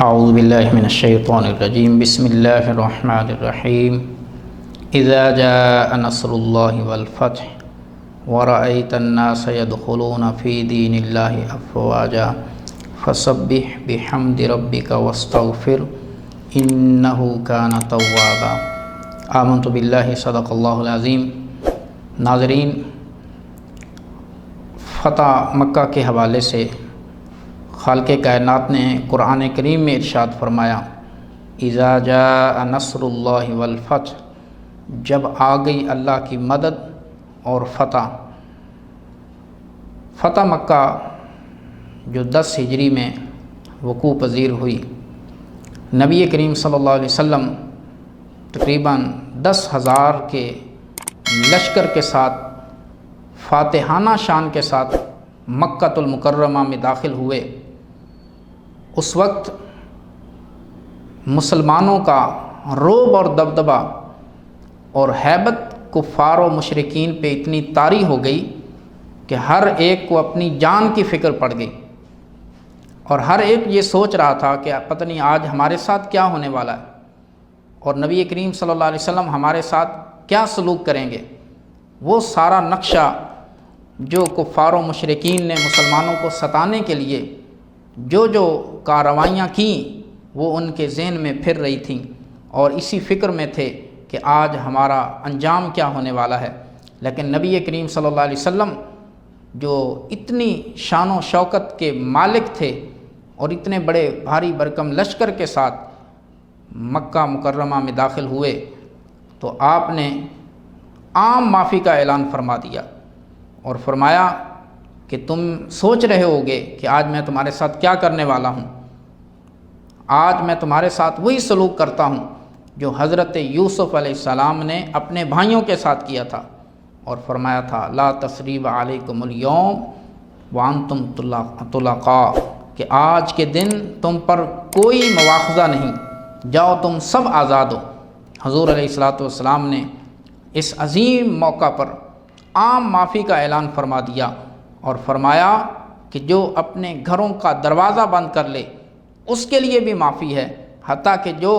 اعوذ باللہ من الشیطان الرجیم بسم اللہ الرحمن الرحیم اذا جاء نصر اللہ والفتح ورأیت الناس يدخلون فی دین اللہ افواجا فسبح بحمد ربک واستغفر انہ کان توابا۔ آمنت باللہ صدق اللہ العظیم۔ ناظرین، فتح مکہ کے حوالے سے خالق کائنات نے قرآن کریم میں ارشاد فرمایا، اذا جاء نصر اللہ والفتح، جب آ گئی اللہ کی مدد اور فتح۔ فتح مکہ جو 10 ہجری میں وقوع پذیر ہوئی، نبی کریم صلی اللہ علیہ وسلم تقریباً 10,000 کے لشکر کے ساتھ فاتحانہ شان کے ساتھ مکہ المکرمہ میں داخل ہوئے۔ اس وقت مسلمانوں کا رعب اور دبدبہ اور ہیبت کفار و مشرکین پہ اتنی طاری ہو گئی کہ ہر ایک کو اپنی جان کی فکر پڑ گئی، اور ہر ایک یہ سوچ رہا تھا کہ پتہ نہیں آج ہمارے ساتھ کیا ہونے والا ہے، اور نبی کریم صلی اللہ علیہ وسلم ہمارے ساتھ کیا سلوک کریں گے۔ وہ سارا نقشہ جو کفار و مشرکین نے مسلمانوں کو ستانے کے لیے جو کارروائیاں کیں، وہ ان کے ذہن میں پھر رہی تھیں، اور اسی فکر میں تھے کہ آج ہمارا انجام کیا ہونے والا ہے۔ لیکن نبی کریم صلی اللہ علیہ وسلم جو اتنی شان و شوکت کے مالک تھے اور اتنے بڑے بھاری بھرکم لشکر کے ساتھ مکہ مکرمہ میں داخل ہوئے، تو آپ نے عام معافی کا اعلان فرما دیا اور فرمایا کہ تم سوچ رہے ہوگے کہ آج میں تمہارے ساتھ کیا کرنے والا ہوں۔ آج میں تمہارے ساتھ وہی سلوک کرتا ہوں جو حضرت یوسف علیہ السلام نے اپنے بھائیوں کے ساتھ کیا تھا، اور فرمایا تھا لا تثریب علیکم اليوم وانتم طلقاء، کہ آج کے دن تم پر کوئی مواخذہ نہیں، جاؤ تم سب آزاد ہو۔ حضور علیہ السلام نے اس عظیم موقع پر عام معافی کا اعلان فرما دیا اور فرمایا کہ جو اپنے گھروں کا دروازہ بند کر لے اس کے لیے بھی معافی ہے، حتیٰ کہ جو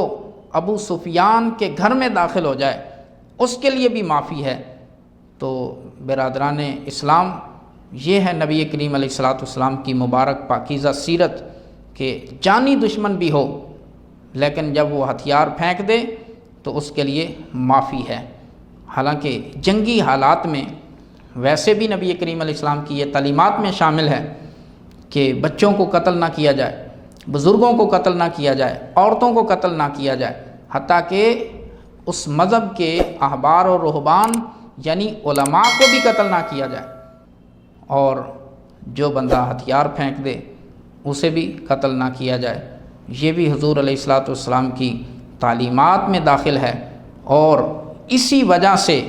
ابو سفیان کے گھر میں داخل ہو جائے اس کے لیے بھی معافی ہے۔ تو برادران اسلام، یہ ہے نبی کریم علیہ السلام کی مبارک پاکیزہ سیرت کہ جانی دشمن بھی ہو لیکن جب وہ ہتھیار پھینک دے تو اس کے لیے معافی ہے۔ حالانکہ جنگی حالات میں ویسے بھی نبی کریم علیہ السلام کی یہ تعلیمات میں شامل ہے کہ بچوں کو قتل نہ کیا جائے، بزرگوں کو قتل نہ کیا جائے، عورتوں کو قتل نہ کیا جائے، حتیٰ کہ اس مذہب کے احبار و رہبان یعنی علماء کو بھی قتل نہ کیا جائے، اور جو بندہ ہتھیار پھینک دے اسے بھی قتل نہ کیا جائے۔ یہ بھی حضور علیہ السلام کی تعلیمات میں داخل ہے، اور اسی وجہ سے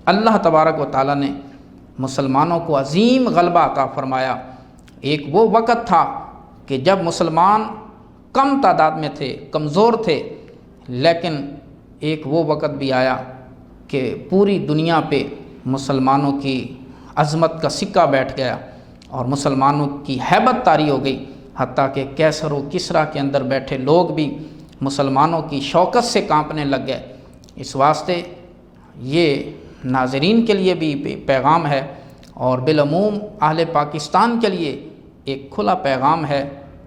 اللہ تبارک و تعالیٰ نے مسلمانوں کو عظیم غلبہ عطا فرمایا۔ ایک وہ وقت تھا کہ جب مسلمان کم تعداد میں تھے، کمزور تھے، لیکن ایک وہ وقت بھی آیا کہ پوری دنیا پہ مسلمانوں کی عظمت کا سکہ بیٹھ گیا اور مسلمانوں کی ہیبت طاری ہو گئی، حتیٰ کہ کیسر و کسریٰ کے اندر بیٹھے لوگ بھی مسلمانوں کی شوکت سے کانپنے لگ گئے۔ اس واسطے یہ ناظرین کے لیے بھی پیغام ہے، اور بالعموم اہل پاکستان کے لیے ایک کھلا پیغام ہے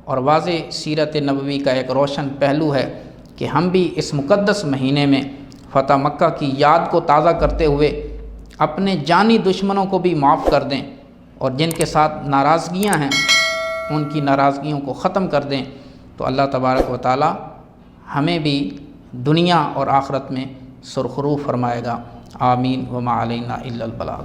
اور واضح سیرت نبوی کا ایک روشن پہلو ہے کہ ہم بھی اس مقدس مہینے میں فتح مکہ کی یاد کو تازہ کرتے ہوئے اپنے جانی دشمنوں کو بھی معاف کر دیں، اور جن کے ساتھ ناراضگیاں ہیں ان کی ناراضگیوں کو ختم کر دیں، تو اللہ تبارک و تعالی ہمیں بھی دنیا اور آخرت میں سرخرو فرمائے گا۔ آمین وما علینا الا البلاغ۔